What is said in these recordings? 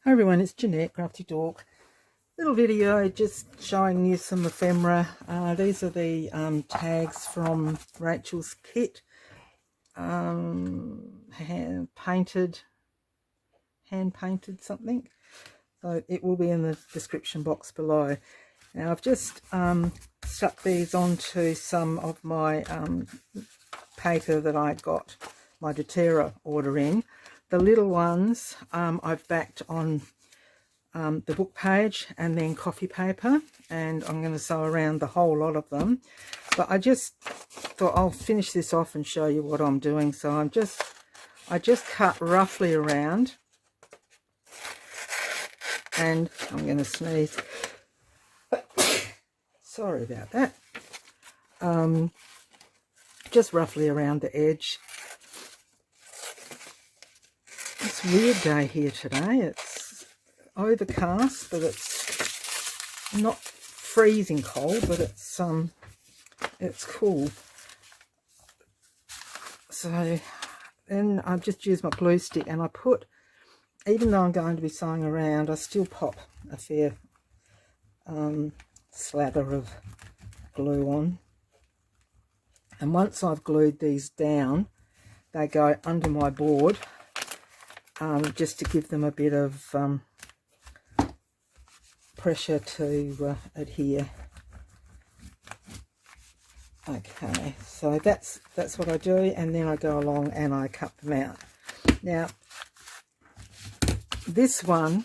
Hi everyone, it's Jeanette, Crafty Dork. Little video just showing you some ephemera. These are the tags from Rachel's kit. Hand painted something. So it will be in the description box below. Now I've just stuck these onto some of my paper that I got my doTERRA order in. The little ones I've backed on the book page and then coffee paper, and I'm going to sew around the whole lot of them. But I just thought I'll finish this off and show you what I'm doing. So I just cut roughly around, and I'm going to sneeze. Sorry about that. Just roughly around the edge. It's a weird day here today. It's overcast, but it's not freezing cold, but it's cool. So then I've just used my glue stick, and I put, even though I'm going to be sewing around, I still pop a fair slather of glue on. And once I've glued these down, they go under my board, just to give them a bit of pressure to adhere. Okay, so that's what I do, and then I go along and I cut them out. Now this one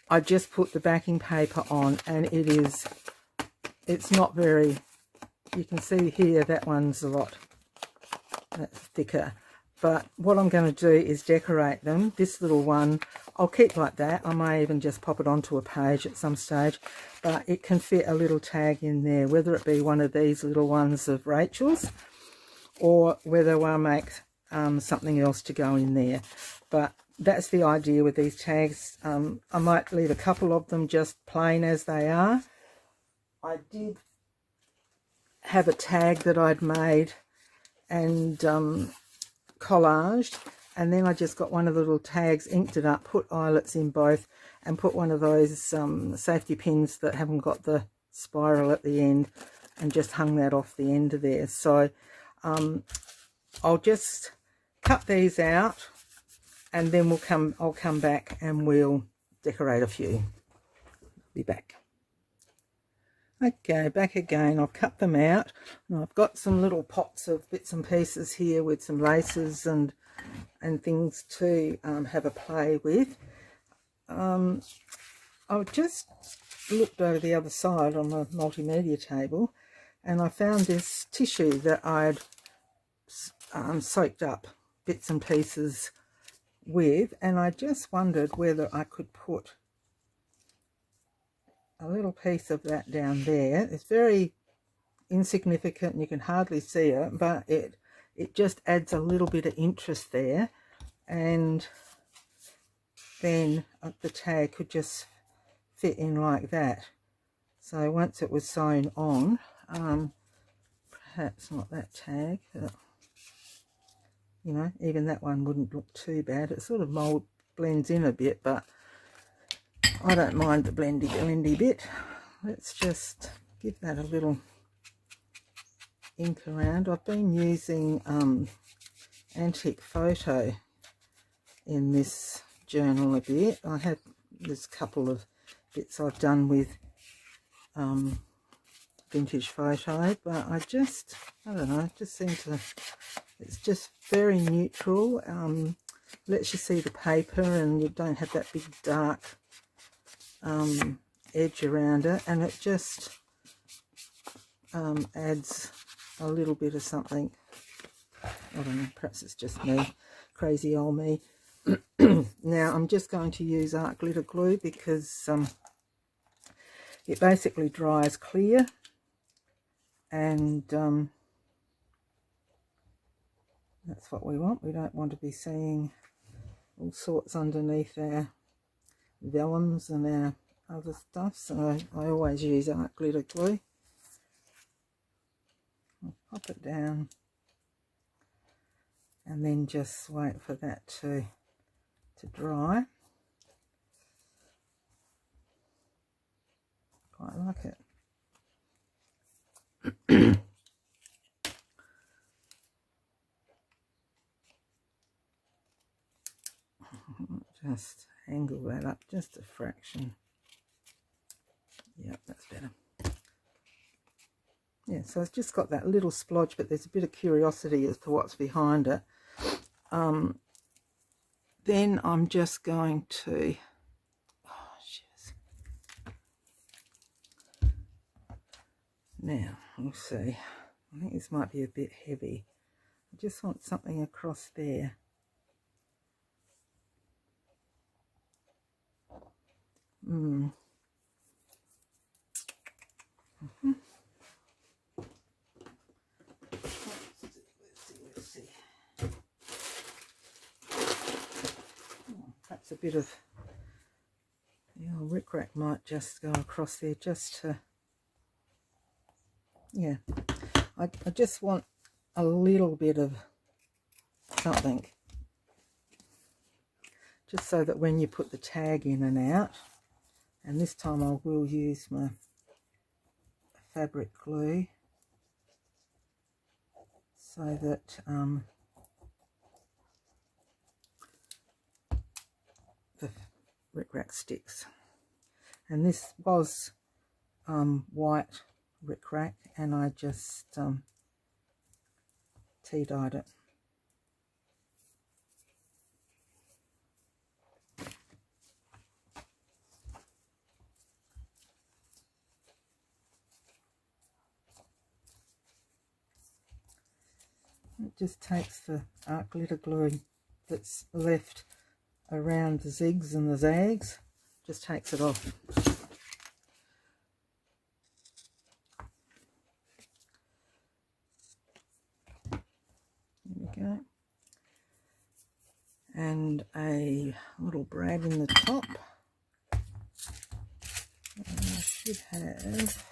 I just put the backing paper on, and it's not very, you can see here that one's a lot thicker. But what I'm going to do is decorate them. This little one I'll keep like that. I may even just pop it onto a page at some stage, but it can fit a little tag in there, whether it be one of these little ones of Rachel's, or whether I make something else to go in there. But that's the idea with these tags. I might leave a couple of them just plain as they are. I did have a tag that I'd made and collaged, and then I just got one of the little tags, inked it up, put eyelets in both, and put one of those safety pins that haven't got the spiral at the end, and just hung that off the end of there. So I'll just cut these out, and then I'll come back and we'll decorate a few. Be back. Okay, back again. I've cut them out, and I've got some little pots of bits and pieces here with some laces and things to have a play with. I've just looked over the other side on the multimedia table, and I found this tissue that I'd soaked up bits and pieces with, and I just wondered whether I could put a little piece of that down there. It's very insignificant and you can hardly see it, but it just adds a little bit of interest there, and then the tag could just fit in like that. So once it was sewn on, perhaps not that tag, but, you know, even that one wouldn't look too bad. It sort of blends in a bit, but I don't mind the blendy bit. Let's just give that a little ink around. I've been using Antique Photo in this journal a bit. There's a couple of bits I've done with Vintage Photo, but I don't know, it just seems to, it's just very neutral. Lets you see the paper, and you don't have that big dark edge around it, and it just adds a little bit of something. I don't know, perhaps it's just me, crazy old me. Now I'm just going to use art glitter glue because it basically dries clear, and that's what we want. We don't want to be seeing all sorts underneath our vellums and our other stuff, so I always use art glitter glue. I'll pop it down and then just wait for that to dry. quite like it. Just angle that up just a fraction. Yep, that's better. Yeah, so it's just got that little splodge, but there's a bit of curiosity as to what's behind it. Then I'm just going to, now we'll see. I think this might be a bit heavy. I just want something across there. Let's see. Perhaps a bit of the old rickrack might just go across there, just to, yeah. I just want a little bit of something, just so that when you put the tag in and out, and this time I will use my fabric glue so that the rickrack sticks. And this was white rickrack, and I just tea dyed it. It just takes the art glitter glue that's left around the zigs and the zags, just takes it off. There we go. And a little brad in the top. And I should have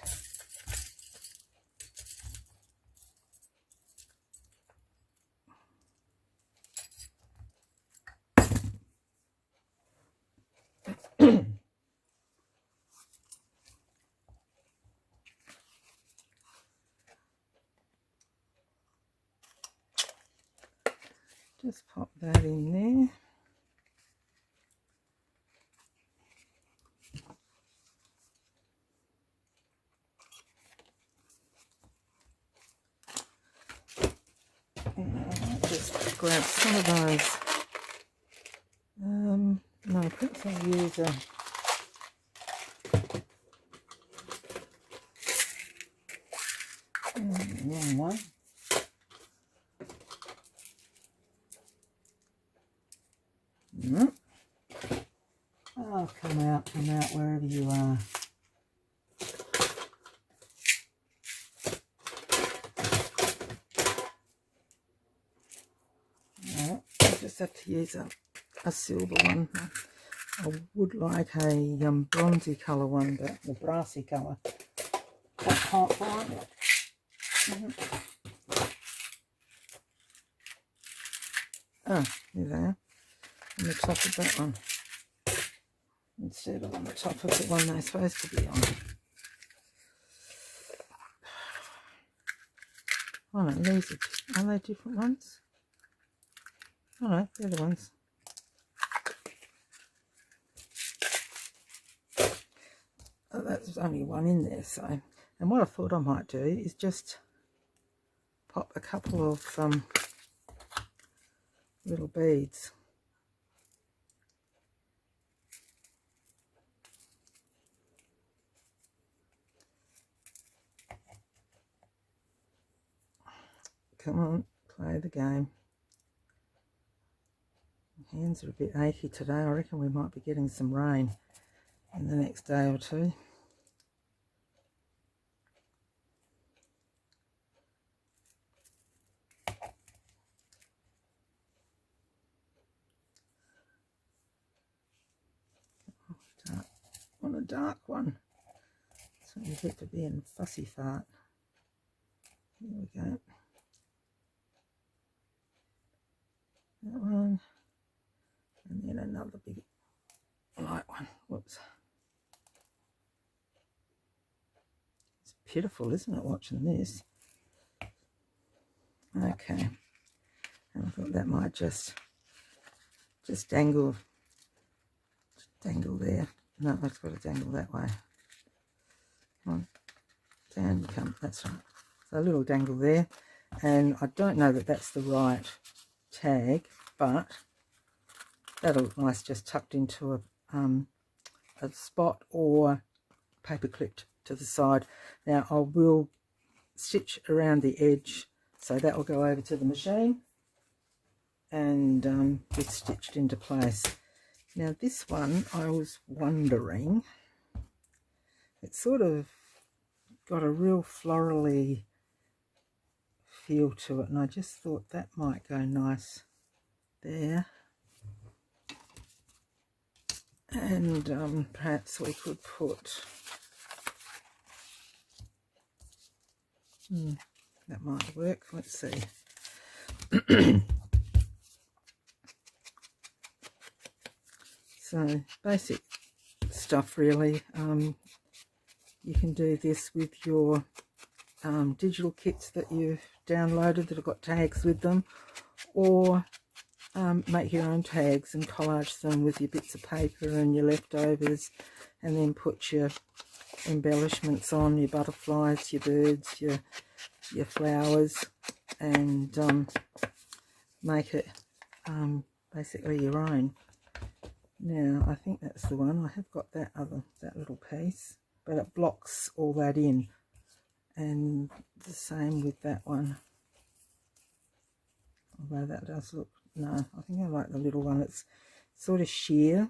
just pop that in there. And I'll just grab some of those. No, perhaps I'll use a wrong one. No. Oh, come out wherever you are. No, I just have to use a silver one. I would like a bronzy colour one, but the brassy colour I can't find it. Oh, there they are. On the top of that one, instead of on the top of the one they're supposed to be on. Oh no, these are they different ones? Oh no, they're the ones. Oh, there's only one in there, so. And what I thought I might do is just pop a couple of little beads. Come on, play the game. My hands are a bit achy today. I reckon we might be getting some rain in the next day or two. I want a dark one. So you get to be in fussy fart. There we go. That one. And then another big light one. Whoops. pitiful, isn't it, watching this? Okay, and I thought that might just dangle there. No, it's got to dangle that way. Come on, down you come. That's right. So a little dangle there, and I don't know that that's the right tag, but that'll look nice just tucked into a spot or paper clipped to the side. Now I will stitch around the edge, so that will go over to the machine and be stitched into place. Now this one, I was wondering, it's sort of got a real florally feel to it, and I just thought that might go nice there. And perhaps we could put, that might work. Let's see. So basic stuff really. You can do this with your digital kits that you've downloaded that have got tags with them, or make your own tags and collage them with your bits of paper and your leftovers, and then put your embellishments on, your butterflies, your birds, your flowers, and make it basically your own. Now I think that's the one. I have got that little piece, but it blocks all that in, and the same with that one, although that does look, no, I think I like the little one. It's sort of sheer,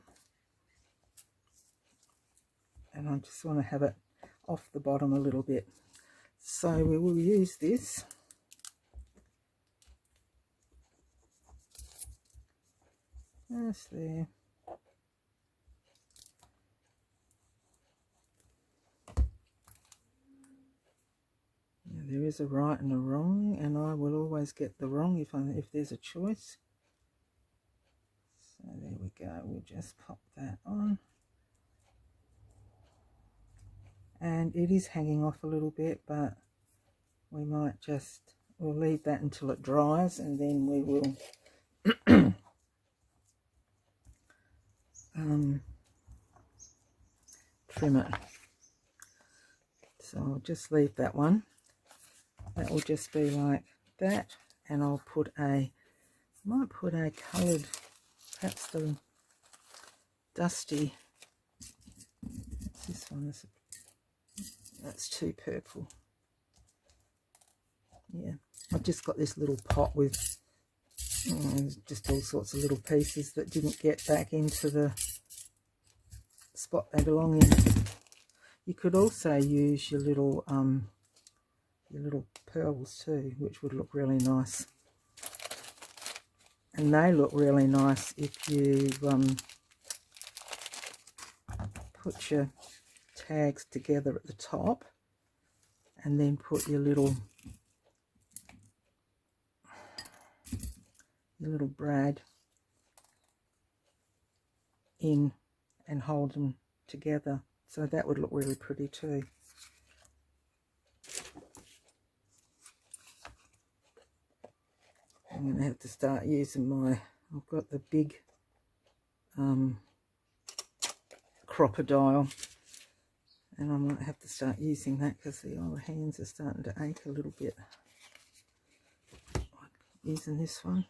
and I just want to have it off the bottom a little bit. So we will use this. That's there. Now, there is a right and a wrong, and I will always get the wrong if there's a choice. So there we go. We'll just pop that on. And it is hanging off a little bit, but we might we'll leave that until it dries, and then we will trim it. So I'll just leave that one. That will just be like that, and I'll put might put a coloured, perhaps the dusty, this one is, that's too purple. Yeah, I've just got this little pot with just all sorts of little pieces that didn't get back into the spot they belong in. You could also use your little pearls too, which would look really nice. And they look really nice if you put your tags together at the top, and then put your little brad in and hold them together. So that would look really pretty too. I'm going to have to start using I've got the big crocodile, and I might have to start using that because the old hands are starting to ache a little bit. Using this one.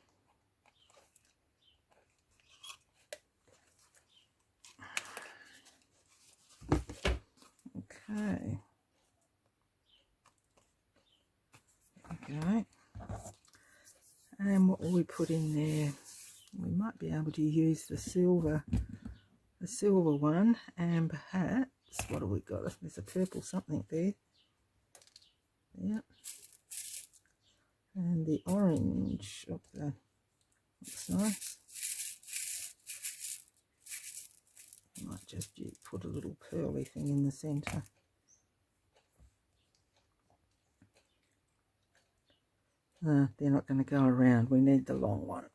Okay. There we go. And what will we put in there? We might be able to use the silver one, and perhaps, what have we got? There's a purple something there. Yep. And the orange of the, looks nice. I might just put a little pearly thing in the centre. They're not going to go around. We need the long one.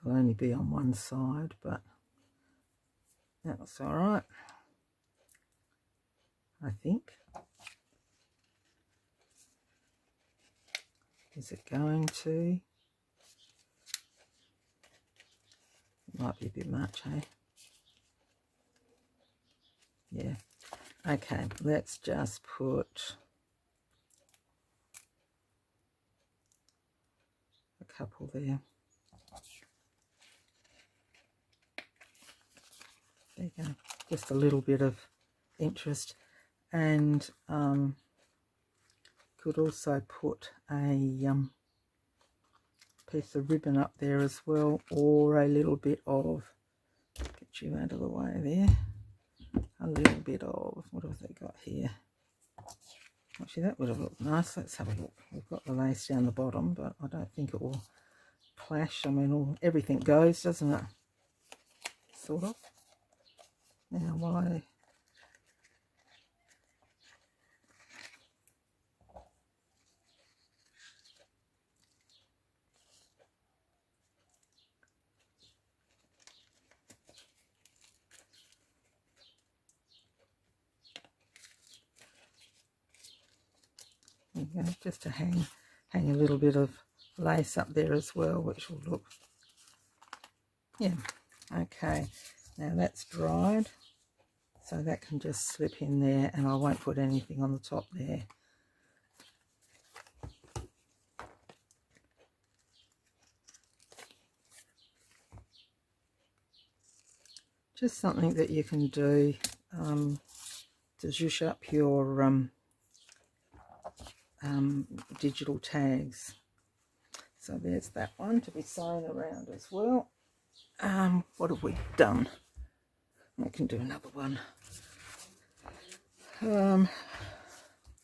It'll only be on one side, but that's all right, I think. Is it going to? It might be a bit much, eh? Yeah. Okay, let's just put a couple there. There you go. Just a little bit of interest. And could also put a piece of ribbon up there as well, or a little bit of, get you out of the way there, a little bit of, what have they got here? Actually, that would have looked nice. Let's have a look. We've got the lace down the bottom, but I don't think it will clash. I mean, everything goes, doesn't it? Sort of. Now, why? There you go, just to hang a little bit of lace up there as well, which will look, yeah, okay. Now that's dried, so that can just slip in there, and I won't put anything on the top there. Just something that you can do to zhuzh up your digital tags. So there's that one to be sewn around as well. What have we done? I can do another one.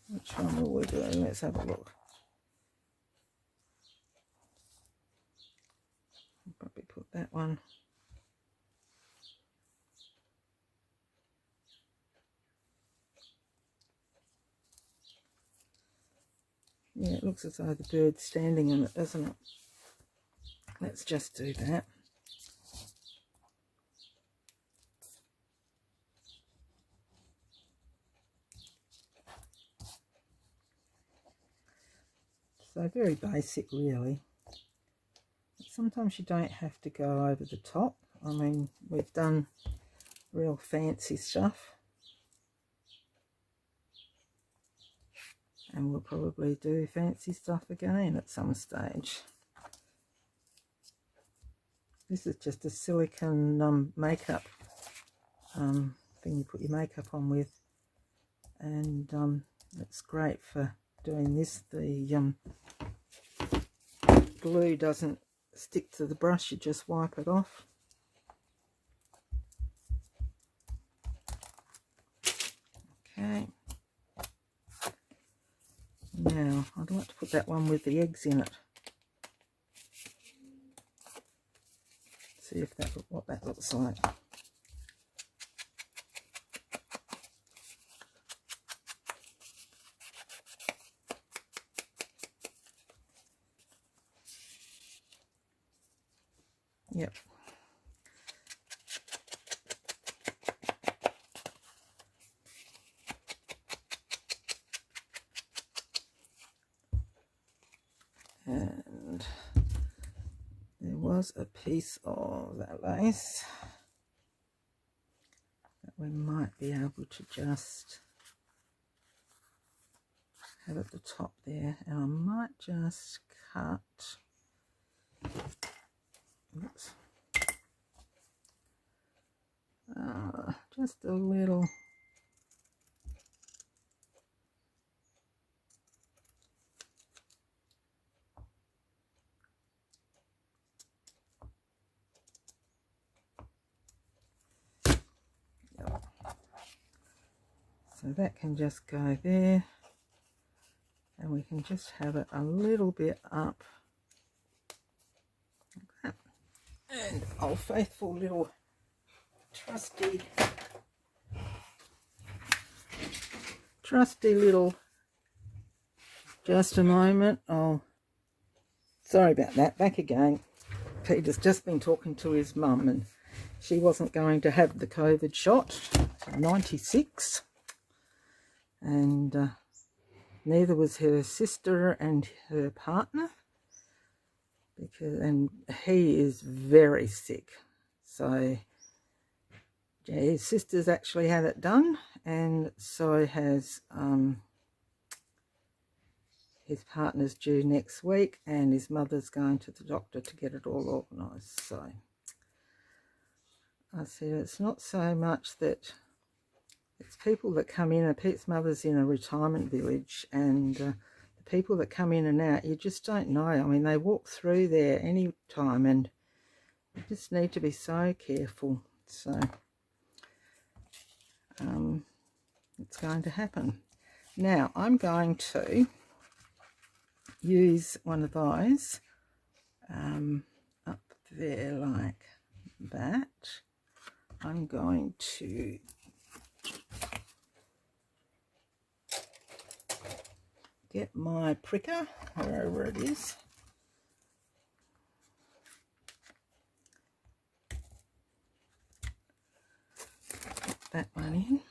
Which one will we do? Let's have a look. I'll probably put that one. Yeah, it looks as though the bird's standing on it, doesn't it? Let's just do that. So very basic, really. Sometimes you don't have to go over the top. I mean, we've done real fancy stuff, and we'll probably do fancy stuff again at some stage. This is just a silicone makeup thing you put your makeup on with, and it's great for doing this. The glue doesn't stick to the brush, you just wipe it off. Okay. Now, I'd like to put that one with the eggs in it. See if that what that looks like. Yep. And there was a piece of that lace that we might be able to just have at the top there, and I might just cut, oops, just a little. So that can just go there, and we can just have it a little bit up like that. And our faithful little trusty little, just a moment. Oh, sorry about that, back again. Peter's just been talking to his mum, and she wasn't going to have the COVID shot, 96, and neither was her sister and her partner, and he is very sick. So yeah, his sister's actually had it done, and so has his partner's due next week, and his mother's going to the doctor to get it all organised. So I said it's not so much that it's people that come in. Pete's mother's in a retirement village, and the people that come in and out, you just don't know. I mean, they walk through there any time, and you just need to be so careful. So it's going to happen. Now I'm going to use one of those up there like that. I'm going to get my pricker, wherever it is. Put that one in.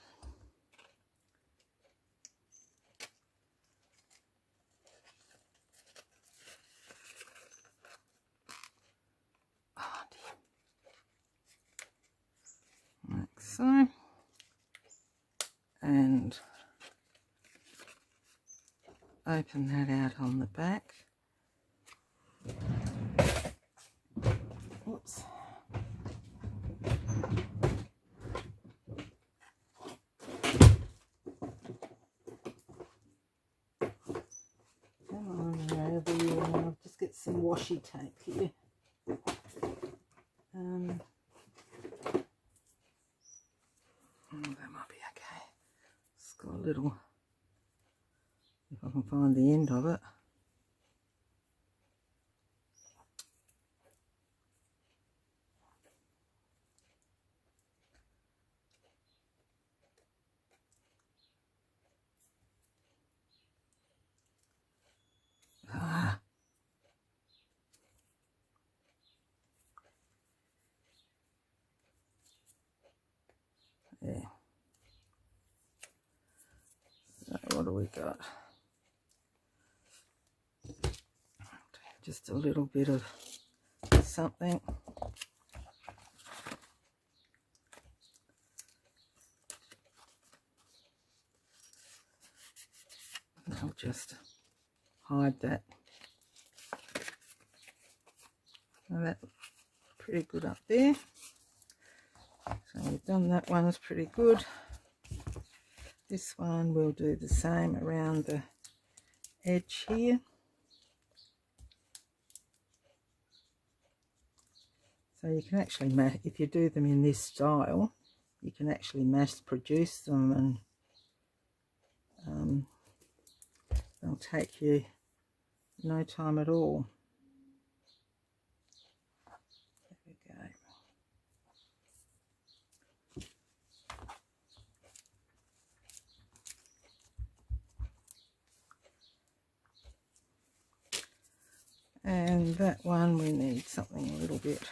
Oh dear. Like so. And open that out on the back. Oops. Come on, over here. I'll just get some washi tape here. That might be okay. It's got a little, if I can find the end of it. There. So what do we got? Just a little bit of something. I'll just hide that. Now that's pretty good up there. So we've done that one, is pretty good. This one we'll do the same around the edge here. So you can actually, if you do them in this style, you can actually mass produce them, and they'll take you no time at all. There we go. And that one we need something a little bit.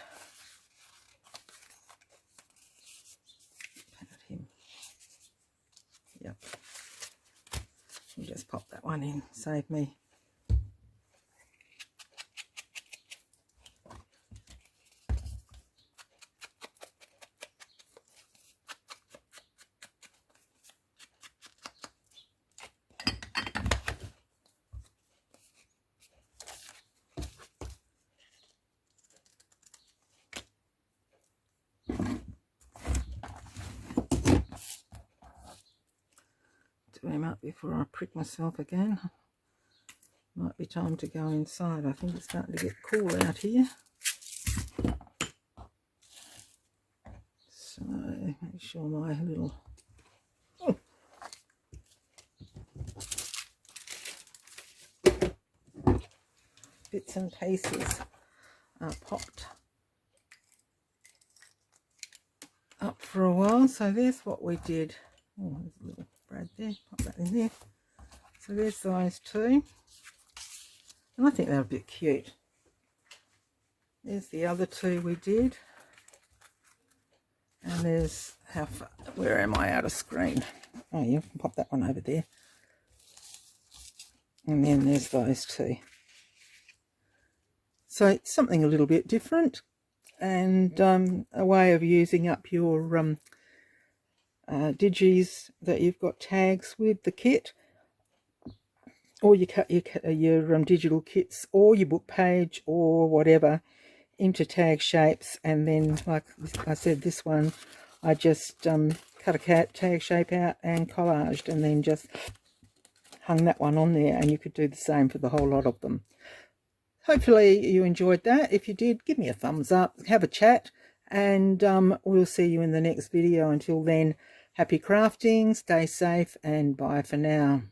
Yep. You just pop that one in, save me. Do him up before I prick myself again. Might be time to go inside. I think it's starting to get cool out here. So make sure my little bits and pieces are popped up for a while. So there's what we did. Oh, there's a little brad there. Pop that in there. So there's those two. And I think they're a bit cute. There's the other two we did. And there's how far, where am I out of screen? Oh, you can pop that one over there. And then there's those two. So it's something a little bit different, and a way of using up your digis that you've got tags with the kit, or you cut your digital kits or your book page or whatever into tag shapes, and then, like I said, this one I just cut a tag shape out and collaged, and then just hung that one on there, and you could do the same for the whole lot of them. Hopefully you enjoyed that. If you did, give me a thumbs up, have a chat, and we'll see you in the next video. Until then, happy crafting, stay safe, and bye for now.